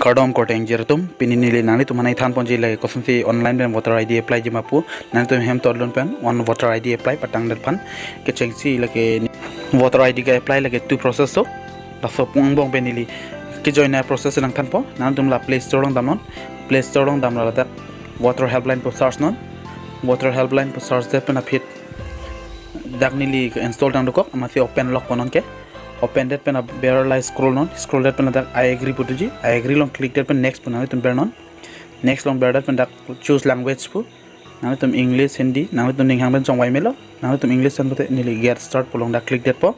Kardom korteng jeratum pininili nani tu manai than ponji lagi koson si online pen voter ID apply jimapu nani tu hem todlon pen on voter ID apply patang dat pan ke check si lagi voter ID ka apply lagi tu process to laso pung bong penili ke join na process nang than po nani tum la play store long damon play store long dam la water helpline po search non water helpline po search de pen apit dak nili install dang doko amasi open lock ponon ke open that pen bear like scroll that pen that I agree putuji I agree long click that pen next pen tum bear non next long bear that pen that choose language pu now tum English Hindi now tum ninghang pen song wai melo now tum English san pote nili get start pu long that click that po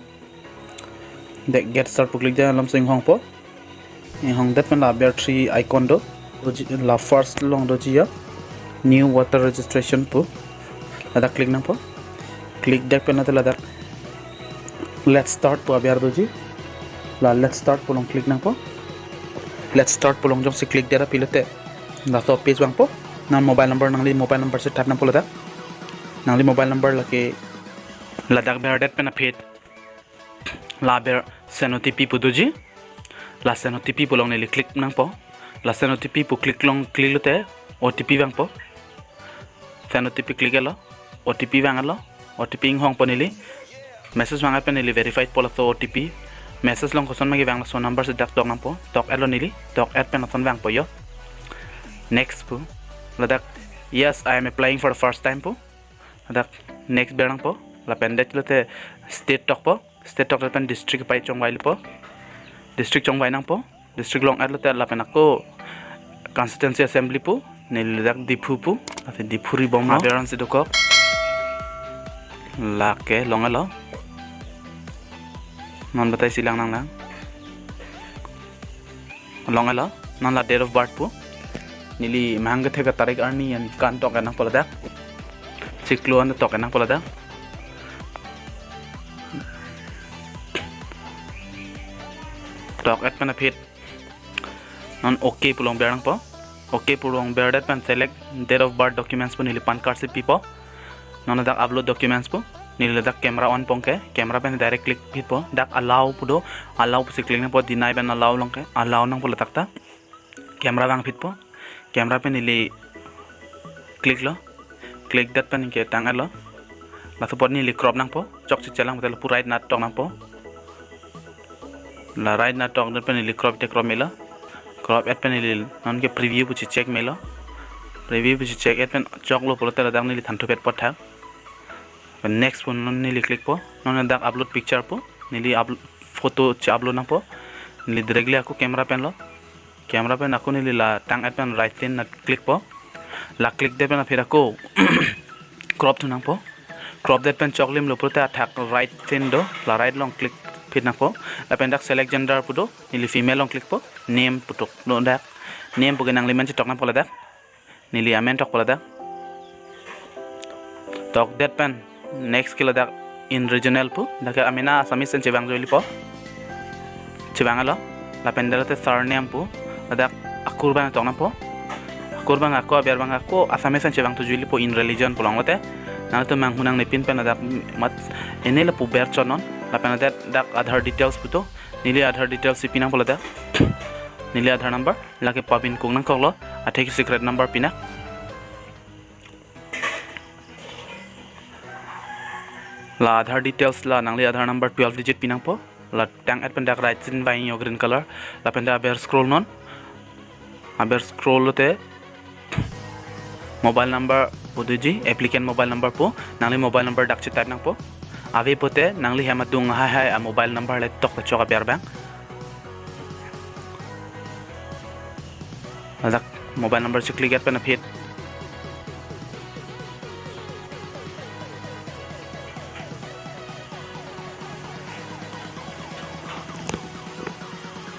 that get start pu click that lam sing hong po in hong that pen la bear three icon do la first long do ji ya new water registration pu la click na po click that pen la that let's start po abiar doji la let's start po long click nang po let's start po long jong si click dera pilote la so page bang po nan mobile number nang li mobile number se tap nang po la nang li mobile number la ke la dak ber det pen apit la ber send OTP po doji la send OTP po long li click nang po la send OTP po click long click lote OTP bang po send OTP click alo OTP bang alo OTP ing hong po nili message manga pen nili verified pola so OTP message long koson magi bang so number se dak dog nampo tok elo nili tok add pen son bang po yo next pu ladak yes I am applying for the first time pu ladak next berang po la pen det lote state tok pen district pai chong wai po district chong wai nang po district long add lote la pen ako constituency assembly pu nili dak dipu pu ate dipuri bom ma beran se doko la ke long elo non batai silang nang lang long alo non la date of birth pu nili mahang thega tarik arni yan kan tok nang pola da siklo an tok nang pola da tok at pen apit non okay pulong berang po okay pulong berdat pen select date of birth documents pu nili pan card se pipo non da upload documents pu nili dak camera on pongke camera pen direct click bit po dak allow pudo allow pu click na po deny ben allow longke allow nang pola takta camera bang bit po camera pen nili click that pen ke tang alo la support nili crop nang po chok chi chalang betel pu right na tok nang po la right na tok that pen nili crop te crop mela crop at pen nili non ke preview pu chi check mela preview pu chi check at pen chok lo pola tela dang nili thantu pet pot thak next pun nili click po non dak upload picture po nili upload photo ch upload na po nili directly aku camera pen aku nili la tang at pen right pen na click po la click de pen phir aku crop tu nang po crop that pen choklim lo prote attack right pen do la right long click phir na po la pen dak select gender pu do nili female long click po name putok no dak name pu genang liman chi tok na pola dak nili amen tok pola dak tok that pen next kilo dak in regional pu dak amina asamis sen chewang joli po chewang alo la pendela te surname pu dak akur bang tok na po akur bang ako biar bang ako asamis sen chewang tu joli po in religion pulong lote na to mang hunang ne pin pen dak mat enela pu ber chonon la pen dak aadhar details pu to nili aadhar details si pinang pola dak nili aadhar number la ke pabin kung nang koklo atheki secret number pina la aadhar details la nangli aadhar number 12 digit pinang po la tang at pendak right sin vai yo green color la penda aber scroll non aber scroll te mobile number poduji applicant mobile number po nangli mobile number dak chitat nang po ave pote nangli hema dung hai a mobile number le tok chok aber bang dak mobile number se click at pen apit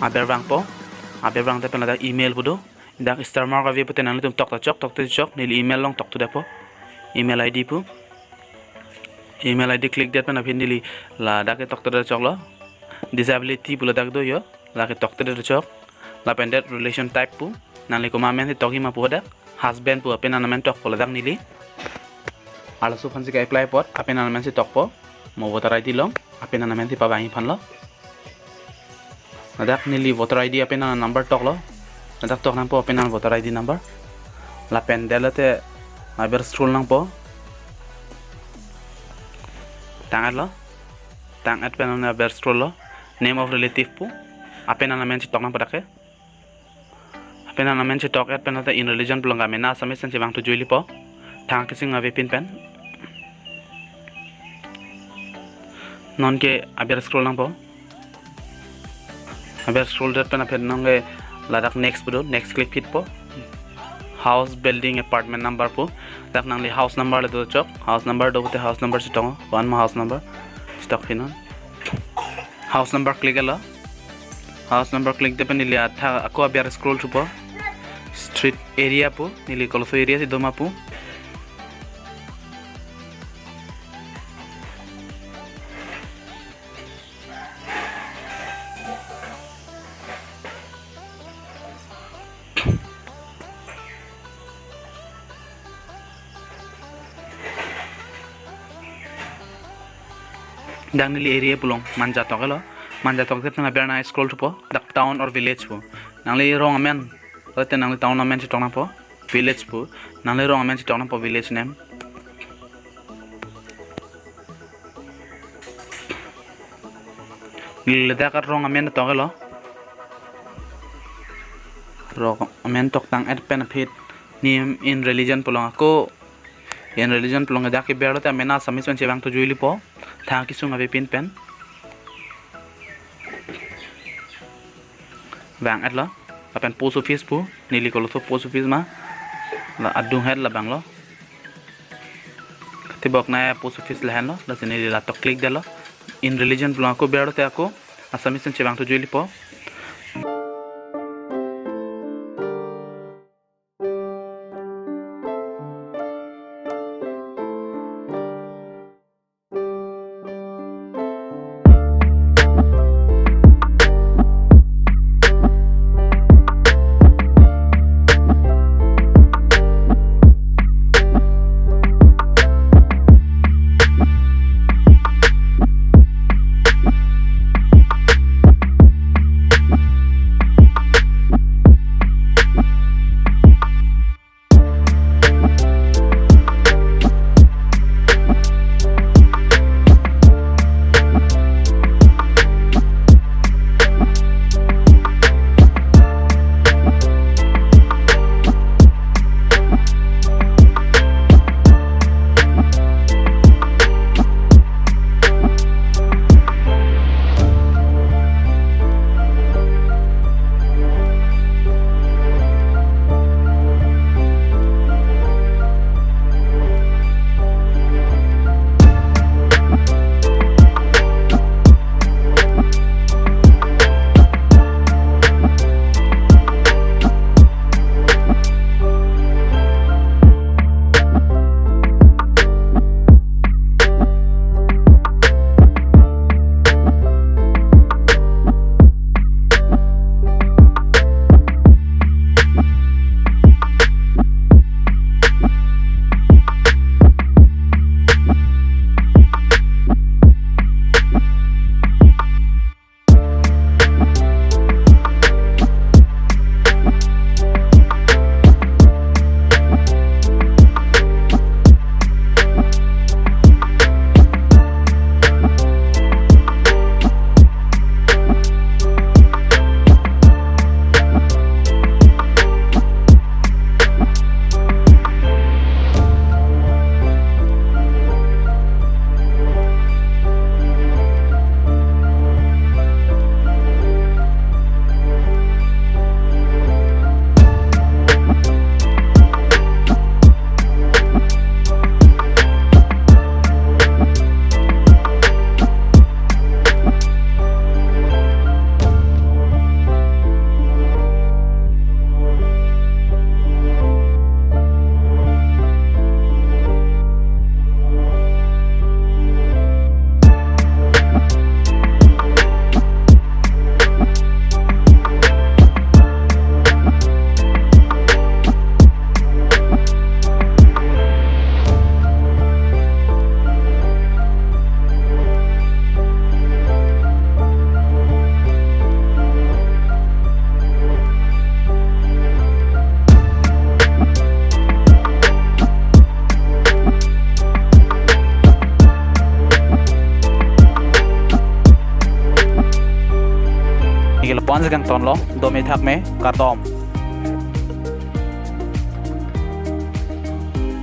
aber bang te pen dak email budo dak star mark ave pote nangli tum tok chok nili email long tok tu depo email id pu email id click that pen apin nili la dak tok tu chok lo disability pula dak do yo la ke tok tu chok la pen that relation type pu nangli ko mamen ti toki ma pu dak husband pu apen anamen tok pola dak nili ala su phansi ka apply pot apen anamen si tok po mo voter id long apen anamen ti pa bangi phan lo Nadak nili voter ID apena number tok lo. Nadak tok nang po apena voter ID number. La pen delate aber scroll nang po. Tangat lo. Tangat pen na aber scroll lo. Name of relative po. Apena na mention tok nang padake. Apena na mention tok at penata in religion pelongga mena samis sen cibang tu juili po. Tang kising ave pin pen. Non ke aber scroll nang po. Aber scroll dat pen apena nonge ladak next po next click hit po. House building apartment number po. Tak nangli house number le do chok. House number do te house number sitong. One ma house number. Stock pinon. House number click ala. House number click de pen nili atha ako aber scroll chu po. Street area po nili koloso area si doma po. Dang nili area pulong manja tok lo. Manja tok tep na berna scroll chu po. Dak town or village po. Nangli wrong amen. Ote nangli town amen si tok na po. Village po. Nangli wrong amen si tok na po village name. Nili dakar wrong amen tok lo. Wrong amen tok tang at pen apit name in religion pulong ako. In religion pulong dak ke berdo te amena samis pen cebang tu juili po. Thang kisung ave pin pen. Bang at lo. Apen post office po. Nili kolo so post office ma. La adung head la bang lo. Tibok na post office lahan lo. La sini la tok click de lo. In religion pulong ako berdo te ako. Asamis pen cebang tu juili po. bons gang ton lo domi thak me kartom